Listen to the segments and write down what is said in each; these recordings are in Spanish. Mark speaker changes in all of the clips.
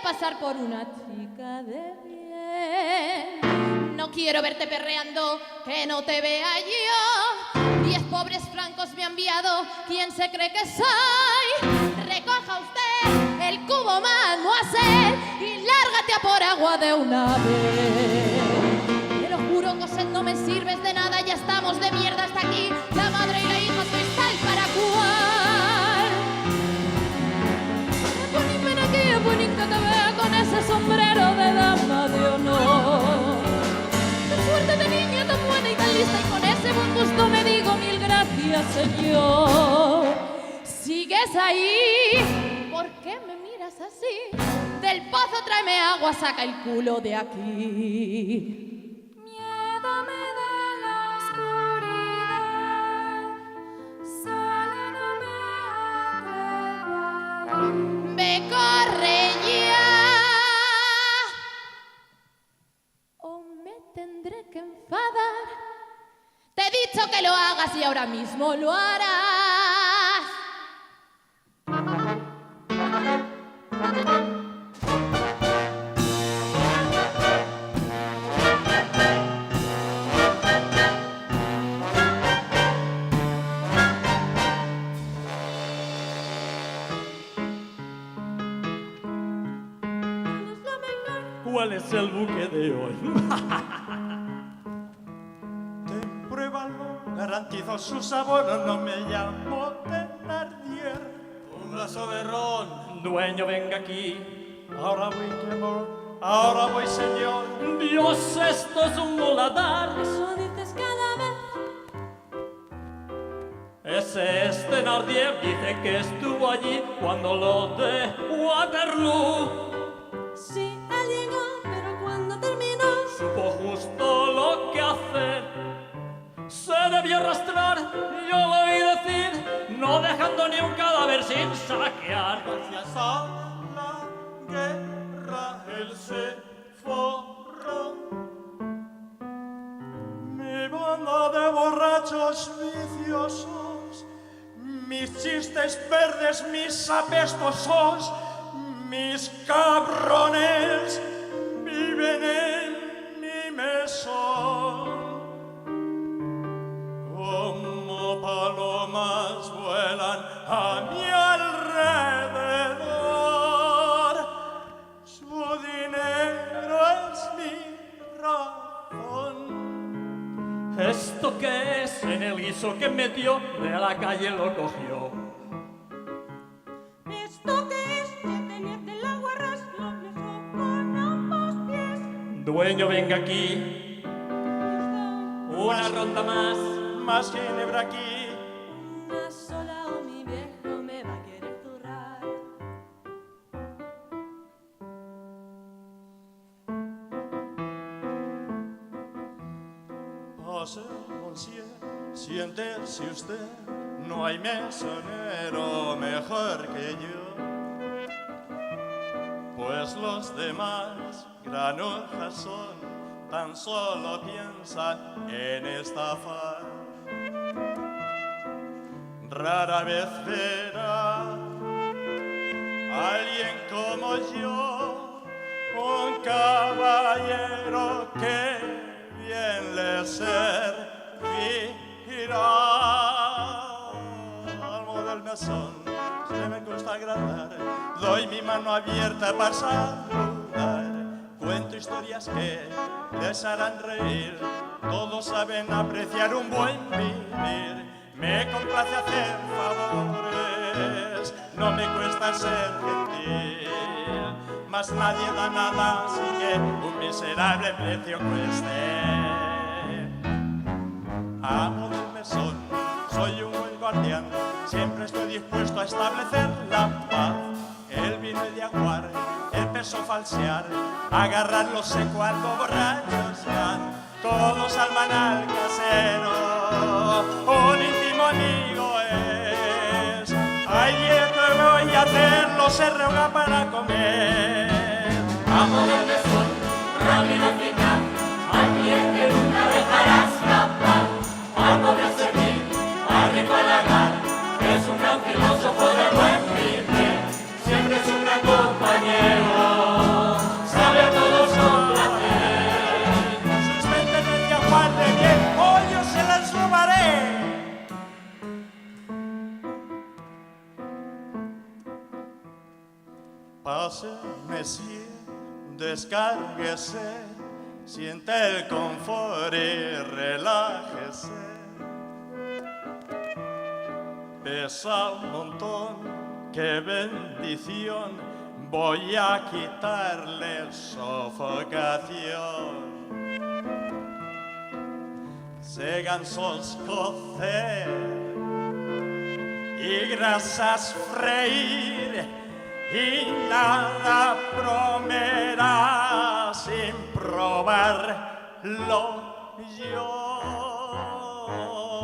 Speaker 1: pasar por una chica de bien. No quiero verte perreando, que no te vea yo. 10 pobres francos me ha enviado, ¿quién se cree que soy? Recoja usted el cubo mademoiselle y lárgate a por agua de una vez. Te lo juro, Cosette, no me sirves de nada, ya estamos de mierda hasta aquí. La madre y la hija sois tal para cual. Ven aquí, ponín que te vea con ese sombrero de dama de honor. Qué suerte de niña tan buena y tan lista, y con ese buen gusto me digo mil gracias, señor. ¿Sigues ahí? ¿Por qué me miras así? Del pozo tráeme agua, saca el culo de aquí.
Speaker 2: Miedo me da la oscuridad, sola no me atrevo a ir.
Speaker 1: Ve, corre ya, o me tendré que enfadar. Te he dicho que lo hagas y ahora mismo lo harás.
Speaker 3: ¿Cuál es el buque de hoy?
Speaker 4: Pruébalo, garantizo su sabor, no me llamo Thenardier.
Speaker 3: Un vaso de ron. Dueño, venga aquí.
Speaker 4: Ahora voy, mi amor, ahora voy, señor.
Speaker 3: Dios, esto es un muladar.
Speaker 2: Eso dices cada vez.
Speaker 3: Ese es Thenardier, dice que estuvo allí cuando lo de Waterloo.
Speaker 2: Sí, él llegó, pero cuando terminó,
Speaker 3: Supo justo lo que hacer. Se debió arrastrar, yo lo oí decir, no dejando ni un cadáver sin saquear.
Speaker 4: Gracias a la guerra él se forró. Mi banda de borrachos viciosos, mis chistes verdes, mis apestosos, mis cabrones viven en mi mesón. Como palomas vuelan a mi alrededor. Su dinero es mi razón.
Speaker 3: ¿Esto qué es? En el guiso que metió, de la calle lo cogió.
Speaker 2: ¿esto qué es? Que tenías del agua ras, lo besó con ambos pies.
Speaker 3: Dueño, venga aquí. Una ronda
Speaker 4: Más ginebra aquí.
Speaker 2: Una sola o mi viejo me va a querer zurrar.
Speaker 4: Pase, monsieur, siéntese usted, no hay mesonero mejor que yo. Pues los demás granujas son, tan solo piensan en estafar. Rara vez verá alguien como yo, un caballero que bien le servirá. Almo del mesón, se me gusta agradar, doy mi mano abierta para saludar. Cuento historias que les harán reír, todos saben apreciar un buen vivir. Me complace hacer favores, no me cuesta ser gentil, mas nadie da nada sin que un miserable precio cueste. Amo del mesón, soy un buen guardián, siempre estoy dispuesto a establecer la paz. El vino y de aguar, el peso falsear, agarrarlo seco algo borrachos van, todos al manal casero, un íntimo amigo es. Ay, ¿qué voy a hacerlo? Se reuga para comer.
Speaker 5: Amo del mesón, rápido eficaz, alguien que nunca dejará escapar. Amo de servir, a rico halagar, es un gran filósofo de buen vivir, siempre es un gran compañero.
Speaker 4: igual de bien, o yo se las robaré. Pase, Messier, descárguese, siente el confort y relájese. Pesa un montón, qué bendición, voy a quitarle sofocación. Se gansos cocer y grasas freír, y nada prometerá sin probarlo yo.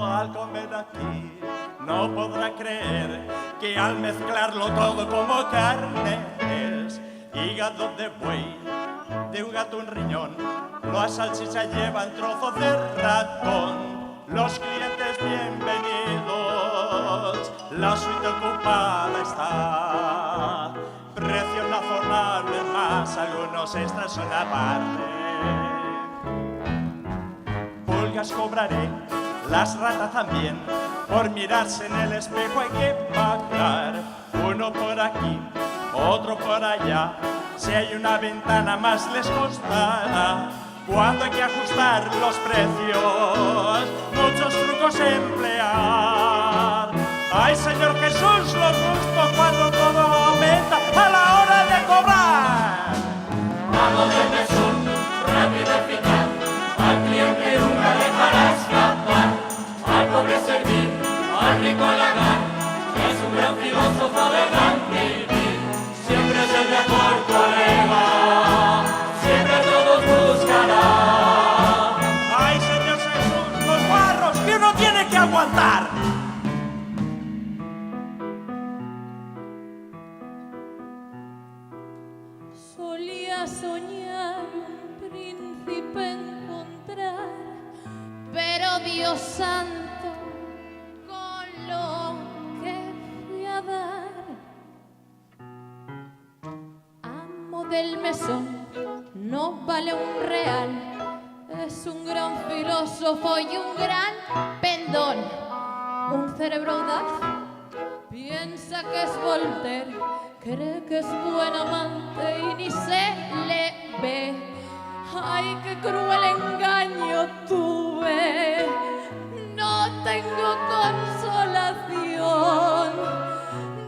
Speaker 4: Al comer aquí no podrá creer que al mezclarlo todo como carne es hígado de buey, de un gato un riñón, la salchicha llevan trozos de ratón. Los clientes bienvenidos, la suite ocupada está. Precio razonable más, algunos extras son aparte. Pulgas cobraré, las ratas también, por mirarse en el espejo hay que pagar. Uno por aquí, otro por allá, si hay una ventana más les costará. Cuando hay que ajustar los precios, muchos trucos emplear. Ay, Señor Jesús, lo justo cuando todo aumenta a la hora de cobrar.
Speaker 5: Vamos del mesón, rápido, eficaz, al cliente nunca dejará escapar. Al pobre servir, al rico halagar, es un gran filósofo de gran vivir. Siempre es el mejor colega, siempre todos buscará.
Speaker 4: Ay, Señor Jesús, los barros que uno tiene que aguantar.
Speaker 1: Solía soñar un príncipe encontrar, pero Dios santo, con lo que fui a dar. Amo del mesón, no vale un real, es un gran filósofo y un gran pendón. Un cerebro audaz piensa que es Voltaire, cree que es buen amante y ni se le ve. Ay, qué cruel engaño tuve, no tengo consolación.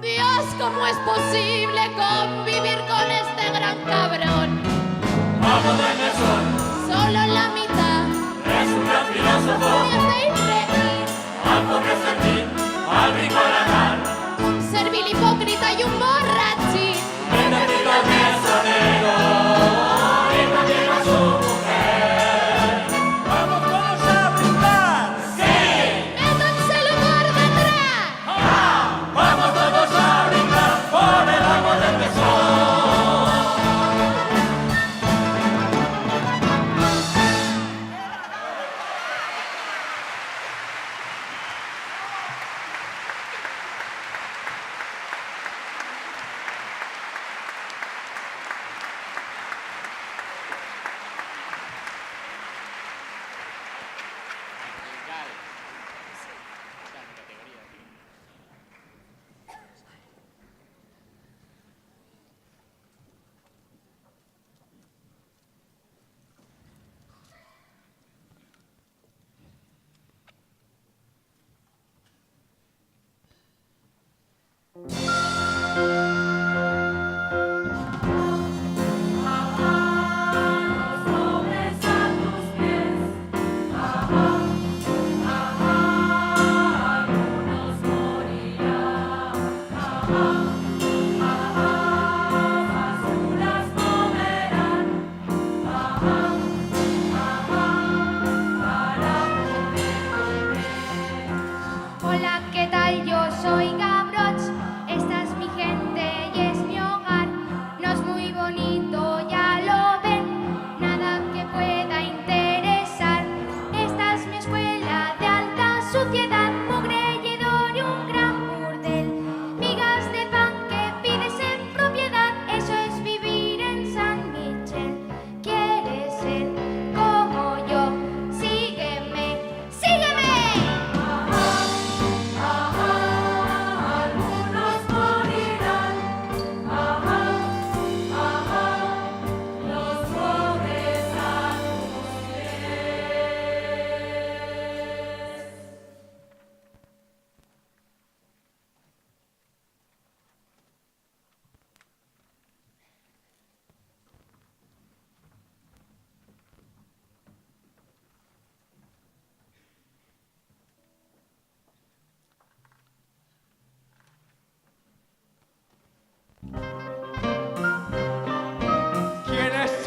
Speaker 1: Dios, ¿cómo es posible convivir con este gran cabrón?
Speaker 5: Vamos del mesón,
Speaker 1: Solo la mitad
Speaker 5: es un gran filósofo,
Speaker 1: me hace reír.
Speaker 5: al pobre servir, al rico halagar,
Speaker 1: Un servil hipócrita y un borrachín.
Speaker 5: bendecido el mesonero, y también a su mujer.
Speaker 4: Vamos todos a brindar.
Speaker 1: ¡Métanse el humor detrás!
Speaker 5: Vamos todos a brindar por el amor del mesón.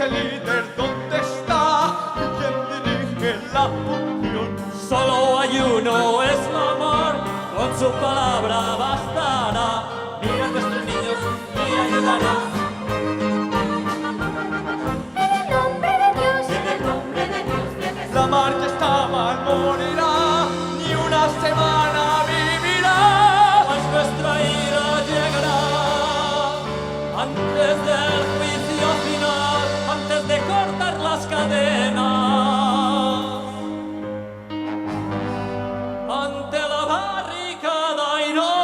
Speaker 4: ese líder dónde está? ¿Quién dirige la función?
Speaker 3: Solo hay uno, es la amor, con su palabra bastará. Mira a nuestros niños y ayúdanos.
Speaker 2: En el nombre de Dios, en el nombre de Dios, de Jesús.
Speaker 4: La marcha está mal, morirá, ni una semana vivirá.
Speaker 3: Pues nuestra ira llegará antes del juicio final, antes de cortar las cadenas, ante la barricada irá.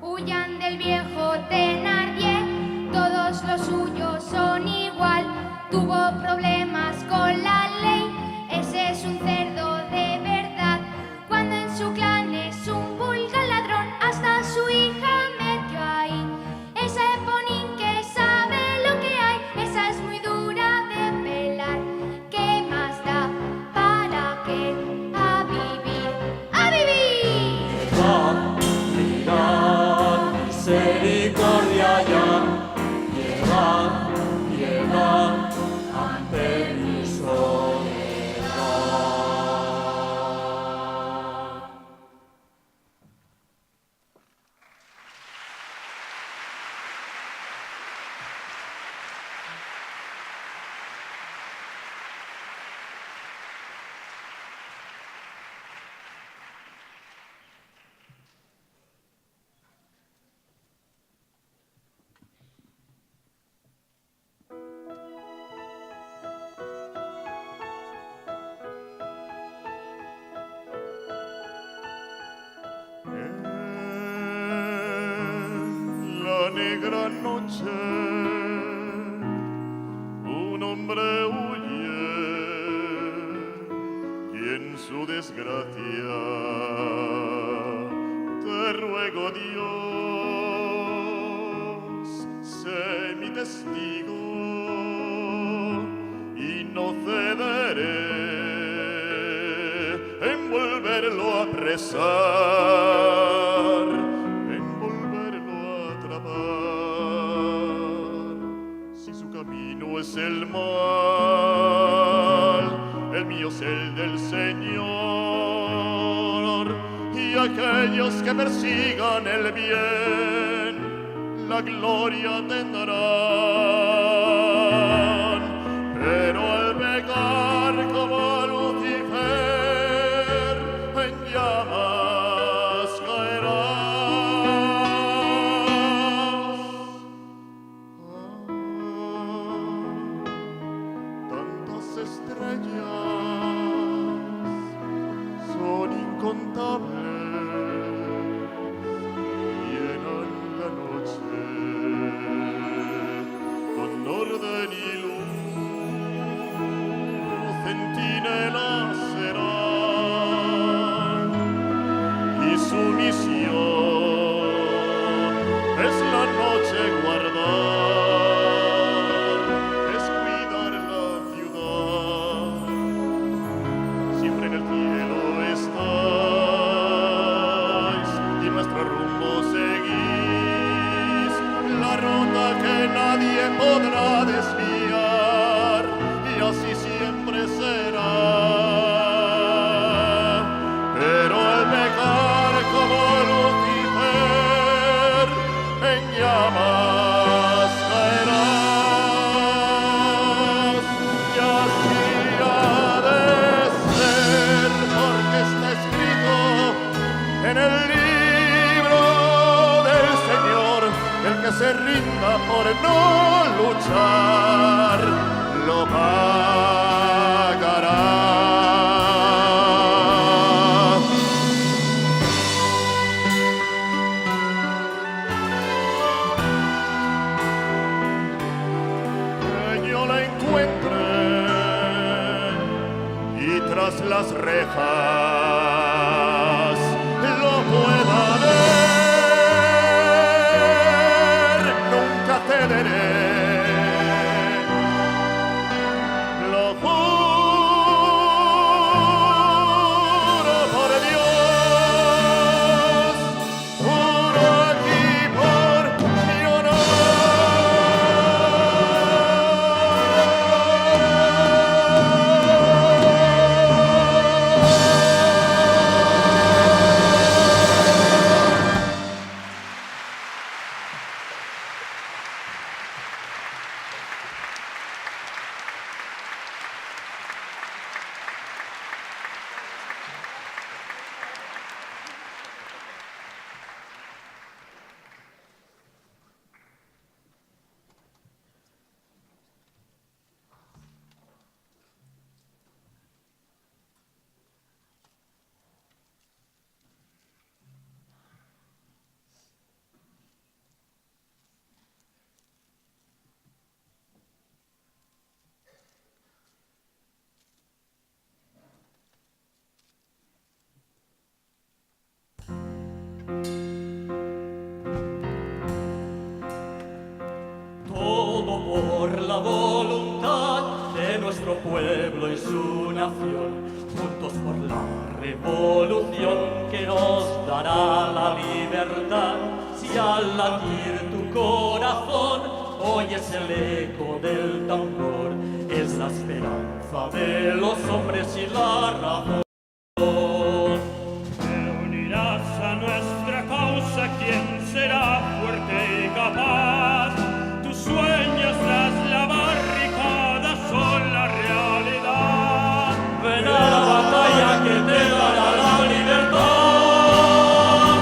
Speaker 6: Huyan del viejo Thenardier, todos los suyos son igual. Tuvo problemas con la ley, ese es un cerdo de verdad. Cuando en su clan es un vulgar ladrón, hasta su hija metió ahí. Esa Eponine que sabe lo que hay, esa es muy dura de pelar. ¿Qué más da? ¿Para qué? A vivir, ¡a vivir!
Speaker 3: Piedad, misericordia ya, piedad, piedad ante mi soledad.
Speaker 4: En la negra noche un hombre huye y en su desgracia te ruego Dios, sé mi testigo y no cederé en volverlo a apresar, en volverlo a atrapar. Si su camino es el mal, el mío es el del Señor. Y aquellos que persigan el bien, la gloria tendrán. Pero al pecar como Lucifer, en llamas caerás. Tantas estrellas son incontables, llenan la noche con orden y luz, centinelas serán, y su misión es la noche guardar, es cuidar la ciudad. Siempre en el cielo estáis y nuestro rumbo seguís, la ruta que nadie podrá desviar, y así siempre será. Pero al pecar como Lucifer, en llamas caerás. Y así ha de ser, porque está escrito en el libro del Señor: el que se rinda por no luchar, lo pagará. Que yo la encuentre y tras las rejas lo pueda ver, nunca cederé. Lo juro por Dios,
Speaker 3: por la voluntad de nuestro pueblo y su nación, juntos por la revolución que nos dará la libertad. Si al latir tu corazón oyes el eco del tambor, es la esperanza de los hombres y la razón.
Speaker 7: Te unirás a nuestra causa, ¿quién será fuerte y capaz? Tus sueños tras la barricada son la realidad.
Speaker 3: Ven a la batalla que te dará la libertad.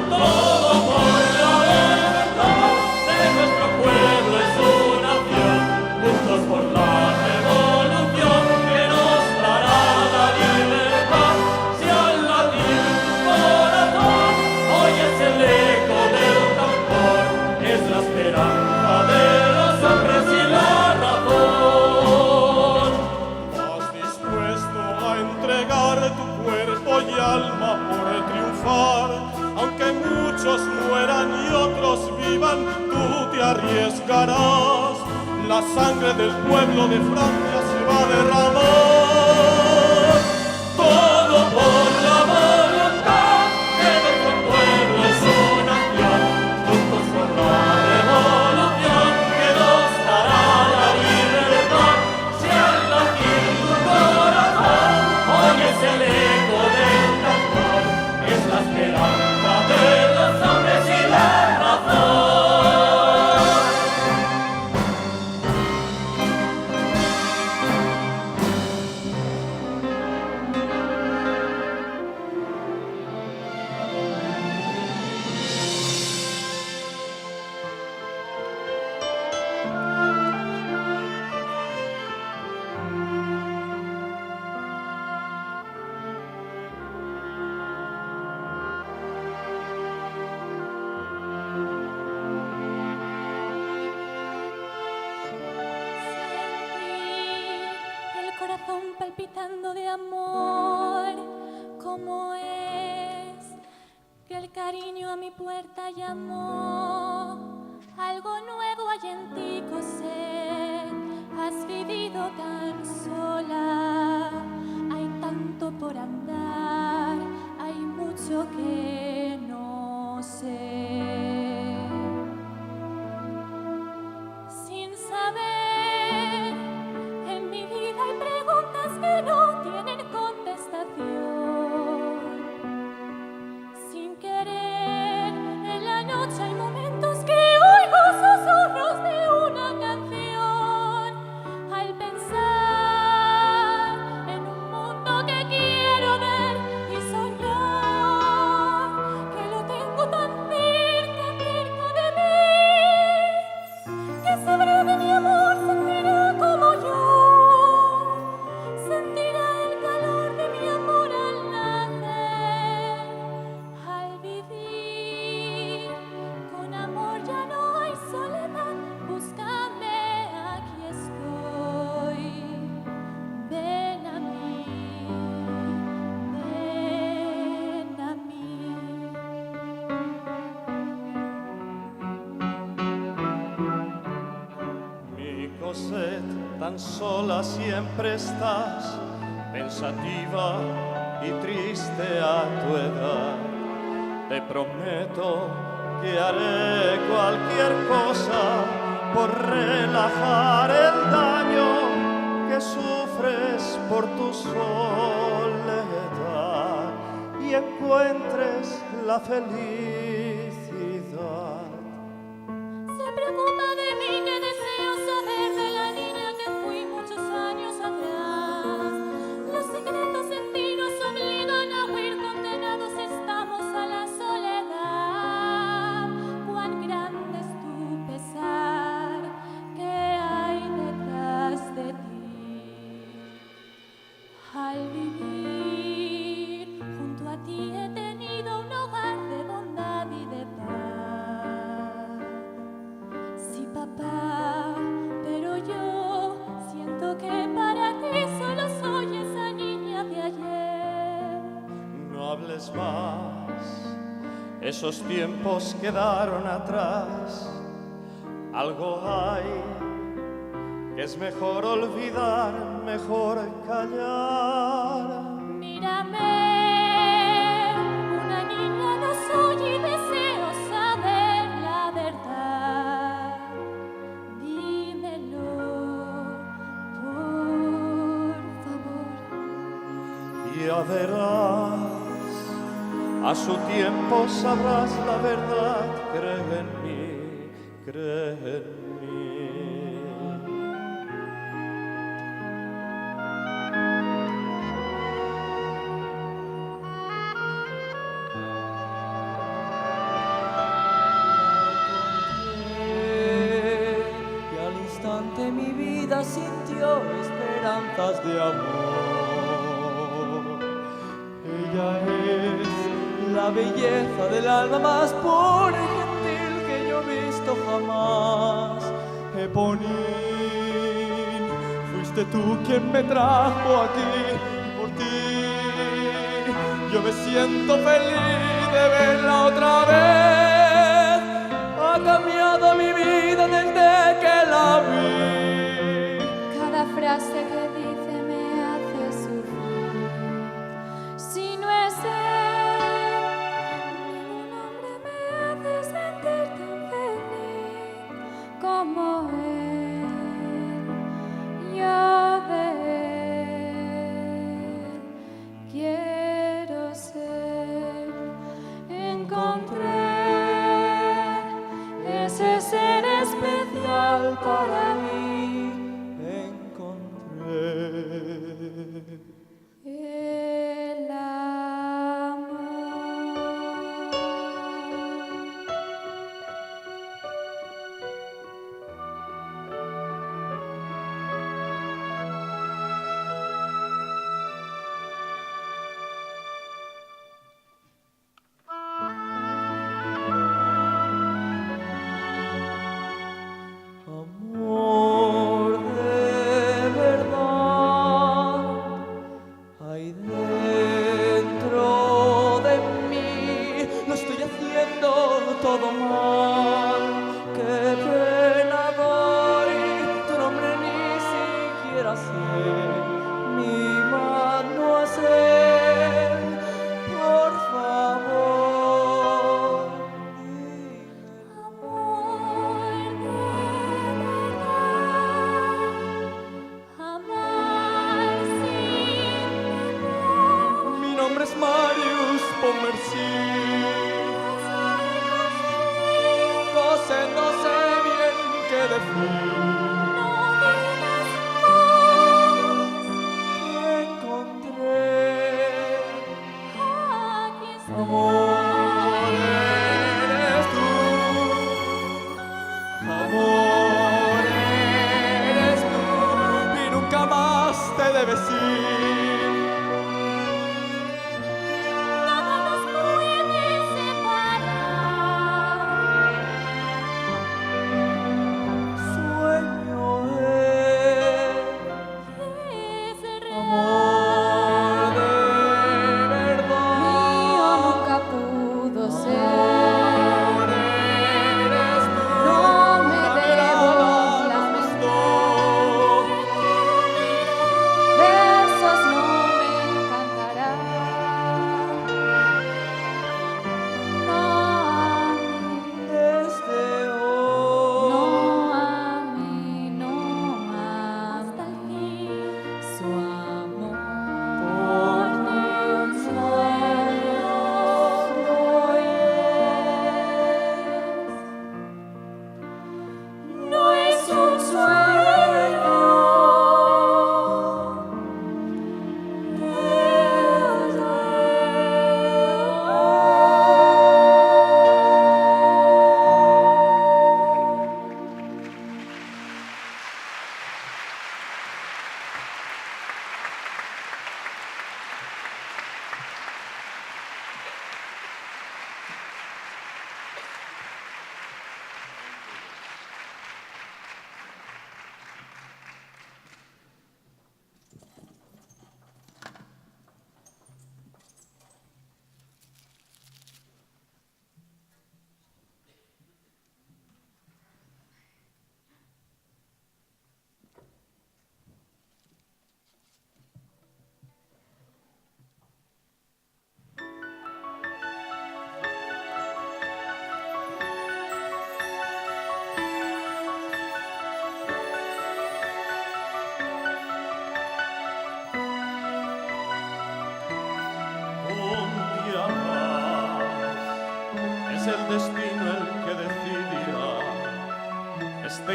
Speaker 3: Todo por la verdad de nuestro pueblo y su nación, juntos por la revolución que nos dará la libertad. Si al latir tu corazón oyes el eco del tambor, es la esperanza de los hombres y la razón.
Speaker 4: Estás dispuesto a entregar tu cuerpo y alma por triunfar, aunque muchos mueran y otros vivan, tú te arriesgarás. La sangre del pueblo de Francia se va a derramar. Todo por la voluntad de nuestro pueblo y su nación, juntos por la revolución que nos dará la libertad. Si al latir tu corazón oyes el eco del tambor, es la esperanza de los hombres y la razón.
Speaker 1: El corazón palpitando de amor, como es que el cariño a mi puerta llamó. Algo nuevo hay en ti, Cosette, has vivido tan sola. Hay tanto por andar, hay mucho que no sé. Sin saber, en mi vida hay preguntas que no tienen contestación. Sin querer, en la noche hay momentos que oigo susurros de una canción. Al pensar en un mundo que quiero ver y soñar, que lo tengo tan cerca de mí, que sabrá de mi amor, sentirá como yo, sentirá el calor de mi amor al nacer. Al vivir con amor ya no hay soledad, búscame, aquí estoy. Ven a mí, ven a mí.
Speaker 4: Mi Cosette, tan sola siempre estás, pensativa y triste a tu edad. Te prometo que haré cualquier cosa por relajar el daño que sufres por tu soledad y encuentres la felicidad.
Speaker 1: Se preocupa de mí, que deseo saber de la niña que fui muchos años atrás. Los secretos en ti nos obligan a huir, condenados estamos a la soledad. Cuán grande es tu pesar, que hay detrás de ti. Al vivir junto a ti he tenido un hogar de bondad y de paz. Sí, papá, pero yo siento que para ti solo soy esa niña de ayer.
Speaker 4: No hables más, esos tiempos quedaron atrás. Algo hay Es mejor olvidar, mejor callar.
Speaker 1: Mírame, una niña no soy y deseo saber la verdad. Dímelo, por favor.
Speaker 4: Ya verás, a su tiempo sabrás la verdad. Cree en mí, cree en mí.
Speaker 3: Y al instante mi vida sintió esperanzas de amor. Ella es la belleza del alma más pura y gentil que yo he visto jamás. Eponín, fuiste tú quien me trajo aquí y por ti yo me siento feliz de verla otra vez. Ha cambiado mi vida desde que la vi.
Speaker 1: Cada frase que dice me hace sufrir. Si no es él, ningún hombre me hace sentir tan feliz como él. Yo de él quiero ser. Encontré ese ser especial para mí.
Speaker 3: Encontré
Speaker 1: El amor.
Speaker 3: amor.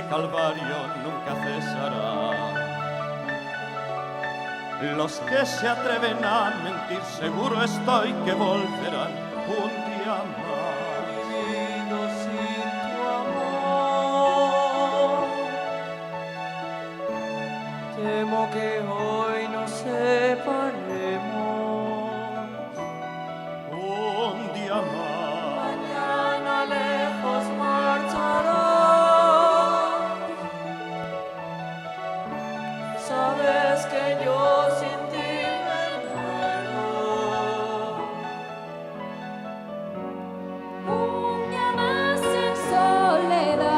Speaker 4: calvario nunca cesará. Los que se atreven a mentir, seguro estoy que volverán un día más.
Speaker 8: Vivido sin tu amor, temo que hoy nos separemos.
Speaker 4: Un día más.
Speaker 8: Mañana lejos marcharás. Sabes que yo sin ti me muero.
Speaker 6: Un día más en soledad,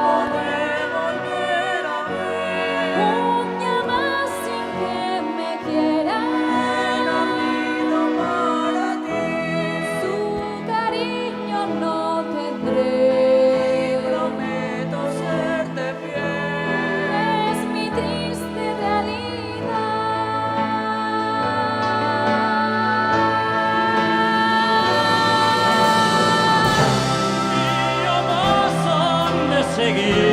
Speaker 8: Podré volver a ver.
Speaker 6: un día más sin que me
Speaker 8: He
Speaker 6: quieras.
Speaker 8: nacido para ti.
Speaker 6: Su cariño no tendré.
Speaker 8: Prometo serte fiel.
Speaker 6: Es mi triste realidad.
Speaker 3: Días más han de seguir